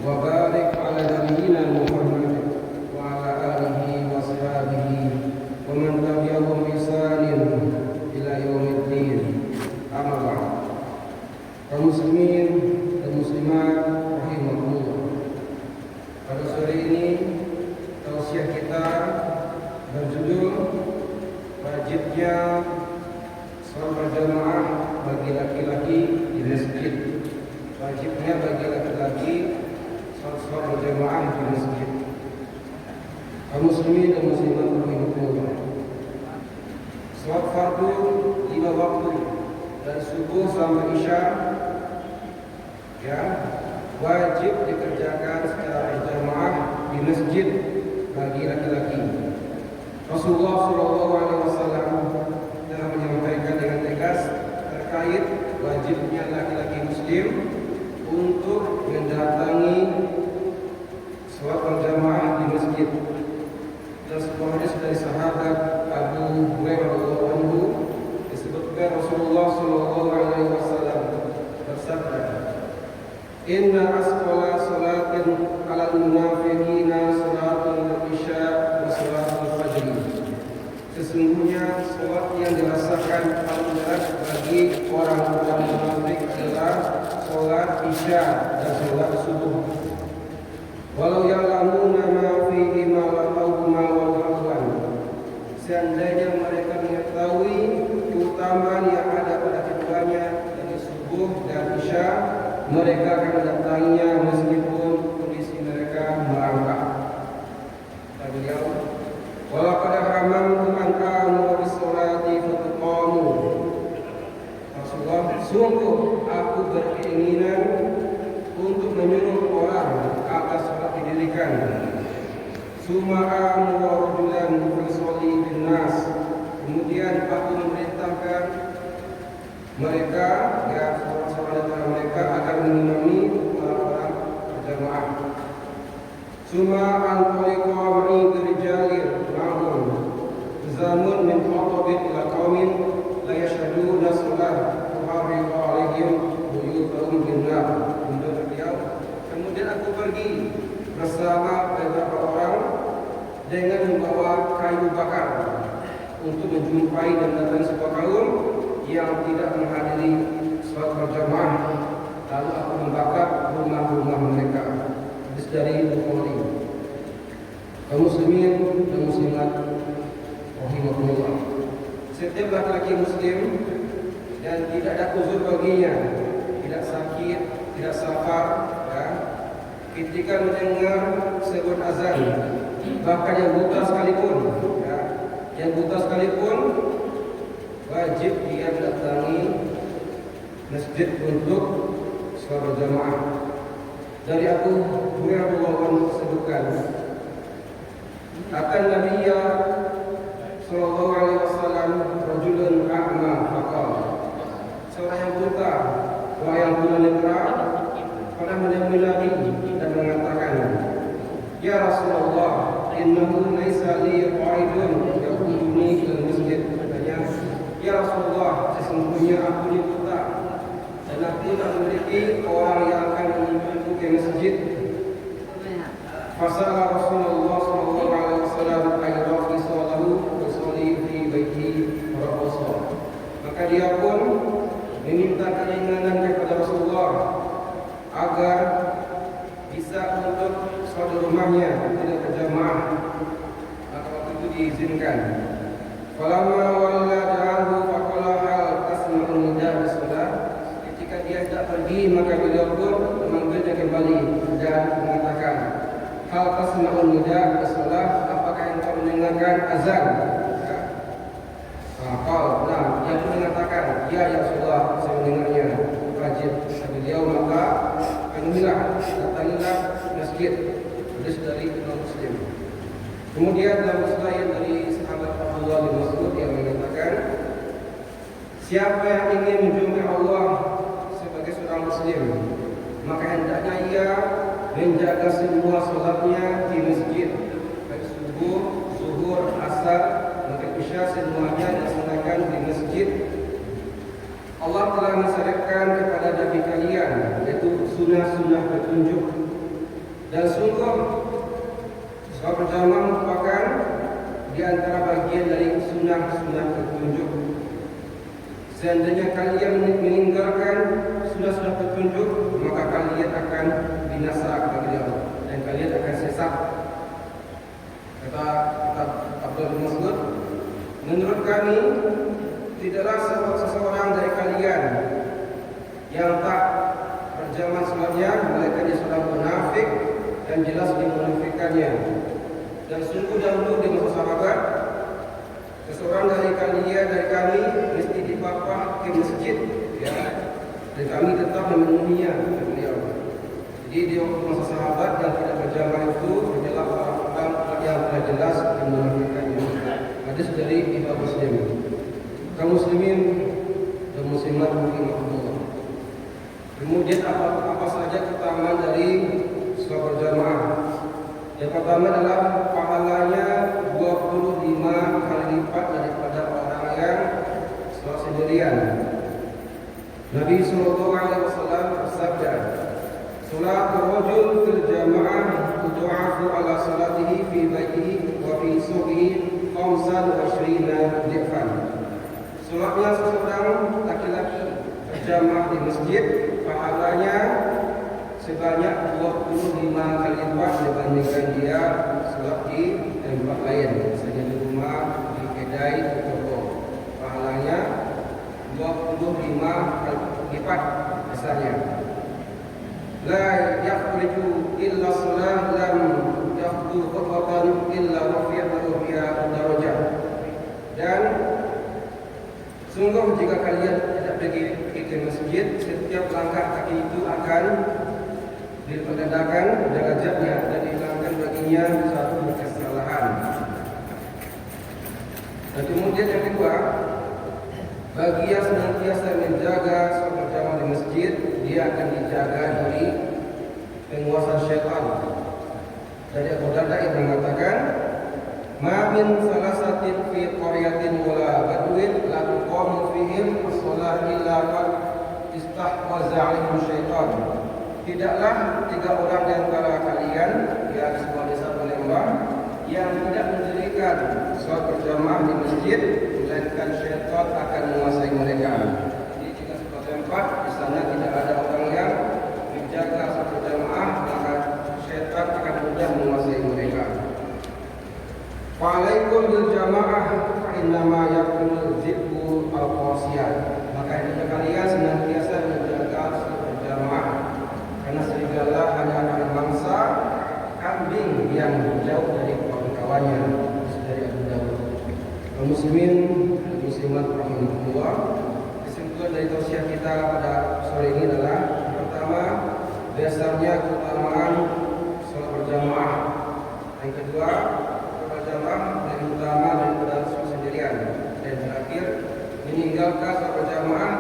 وبارك على نبينا محمد وعلى آله وصحبه ومن تبعهم بإحسان إلى يوم الدين. Amma ba'd. Kaum muslimin dan muslimat rahimakumullah. Pada sore ini tausiah kita berjudul wajibnya salat berjamaah bagi laki-laki di masjid. Wajibnya bagi laki-laki salat berjamaah di masjid. Kaum muslimin dan muslimat rahimakumullah. Salat fardu 5 waktu dari subuh sampai isya wajib dikerjakan secara berjamaah di masjid bagi laki-laki. Rasulullah SAW telah menyampaikan dengan tegas terkait wajibnya laki-laki muslim untuk mendatangi salat berjamaah di masjid. Dan sebuah hadis dari sahabat Abu Hurairah radhiyallahu anhu disebutkan Rasulullah SAW bersabda, "Inna asqala salatin 'alal munafiqina salatul isya wa salatul fajr." Sesungguhnya salat yang dirasakan paling berat bagi orang-orang munafik adalah salat isya dan salat subuh. Walau ya'lamuna ma fihi ma laqawma wal ghafwan. Seandainya mereka mengetahui keutamaan yang ada pada keduanya dari subuh dan isya, mereka akan mendatanginya meskipun kondisi mereka merangkak. Kata beliau, "Walaqad haramtu an amura bis-sholati fataqamu." Rasulullah, sungguh aku berkeinginan untuk menyuruh orang agar salat didirikan. Suma'amu wa rajulan yusalli bin nas. Kemudian aku memerintahkan mereka, seorang-seorang dari mereka agar mengimami orang-orang berjamaah. Suma'an tariqa ma'i rijalin ma'hum zamun min khatabin ila qaumin la yashhaduna salat tuharriqu alaihim buyutahum bin nar. Kemudian aku pergi bersama beberapa orang dengan membawa kayu bakar untuk menjumpai dan datang sebuah kaum yang tidak menghadiri salat berjamaah, lalu aku membakar rumah-rumah mereka. Hadis dari Bukhari. Kaum muslimin dan muslimat rahimakumullah. Setiap laki-laki muslim dan tidak ada uzur baginya, tidak sakit, tidak safar, ketika mendengar sebuah azan, bahkan yang buta sekalipun, wajib dia mendatangi masjid untuk salat berjamaah. Dari Abu Hurairah radhiyallahu anhu disebutkan, akan Nabi sallallahu alaihi wasallam rajulun a'ma faqala, seorang yang buta wa yang tunanetra pernah menemui Nabi dan mengatakan, "Ya Rasulullah, innahu laisa li qaidun yaquduni ila masjid." Katanya, "Ya Rasulullah, sesungguhnya aku ini buta dan aku tak memiliki orang yang akan menuntutku ke masjid." Fasala Rasulullah sallallahu alaihi wasallam ayyahu salahu wa salli fi baitihi wa. Maka dia pun meminta keringanan kepada Rasulullah agar bisa untuk salat di rumahnya tidak berjamaah. Maka waktu itu diizinkan. Falamma walladahu faqala hal tasma'u nidaa bis-shalah. Ketika dia tidak pergi, maka beliau pun memanggilnya kembali dan mengatakan, hal tasma'u nidaa bis-shalah, apakah engkau mendengarkan azan? Dia pun mengatakan, ya Rasulullah, saya mendengarnya. Wajib beliau, maka penuhilah, datangilah masjid. Hadis dari Imam Muslim. Kemudian dalam riwayat dari sahabat Abdullah bin Mas'ud yang mengatakan, siapa yang ingin menjumpai Allah sebagai seorang muslim, maka hendaknya ia menjaga semua salatnya di masjid, baik subuh, zuhur, asar, maghrib, isya, semuanya dilaksanakan di masjid. Allah telah mensyariatkan kepada Nabi kalian, yaitu sunnah-sunnah petunjuk Dan sungguh sholat berjamaah merupakan di antara bagian dari sunnah-sunnah petunjuk. Seandainya kalian meninggalkan sunnah-sunnah petunjuk, maka kalian akan binasa kata Allah dan kalian akan sesat. Kata Abdullah bin Mas'ud, menurut kami tidaklah seseorang dari kalian yang tak berjamaah salatnya melainkan dia seorang munafik dan jelas dimunafikannya. Dan sungguh dahulu di masa sahabat, seseorang dari kami mesti dipapah ke masjid, ya, dan kami tetap memenuhinya. Jadi di waktu masa sahabat yang tidak berjamaah itu adalah orang-orang yang telah jelas dimunafikannya. Hadis dari Imam Muslim. Kaum muslimin dan muslimat rahimahullah. Kemudian apa saja keutamaan dari sholat berjamaah? Yang pertama adalah pahalanya 25 kali lipat daripada orang yang sholat sendirian. Nabi SAW bersabda, "Sholatul rajul fil jamaah tud'afu ala salatihi fi baitihi wa fi suqihi 25 dhifan." Sholatnya seseorang laki-laki berjamaah di masjid pahalanya sebanyak 25 kali lipat dibandingkan dia sholat di tempat lain, misalnya di rumah, di kedai, di toko. Pahalanya 25 kali lipat besarnya. La yakhriju illa shalah lam yakhdu khutbatan illa rafi'atu biha darajah. Dan sungguh jika kalian tidak pergi ke masjid, setiap langkah kaki itu akan dipergandakan derajatnya dan dihilangkan baginya satu kesalahan. Dan kemudian yang kedua, bagi yang senantiasa menjaga sholat berjamaah di masjid, dia akan dijaga dari penguasa syaitan. Dari Abu Darda yang mengatakan, "Ma min salasatin fi qaryatin wala badwin la tuqamu fihim as-shalah illa qad istahwaza 'alaihim syaitan." Tidaklah 3 orang di antara kalian yang sebuah desa Palembang yang tidak mendirikan sholat berjamaah di masjid, melainkan syaitan akan menguasai mereka. Jadi jika sebuah tempat di sana tidak ada orang yang menjaga sholat berjamaah, maka syaitan akan mudah menguasai mereka. Wa'alaikum bil jamaah fa innama yakunu dzikru al-qasiyah. Maka hendaknya kalian senantiasa menjaga sholat berjamaah, karena serigala hanya akan mangsa kambing yang jauh dari kawan-kawannya. Dari Abu Dawud. Kaum muslimin dan muslimat rahimahullah, kesimpulan dari tausiah kita pada sore ini adalah pertama, dasarnya keutamaan sholat berjamaah. Yang kedua, berjamaah lebih utama daripada sholat sendirian. Dan terakhir, meninggalkan sholat berjamaah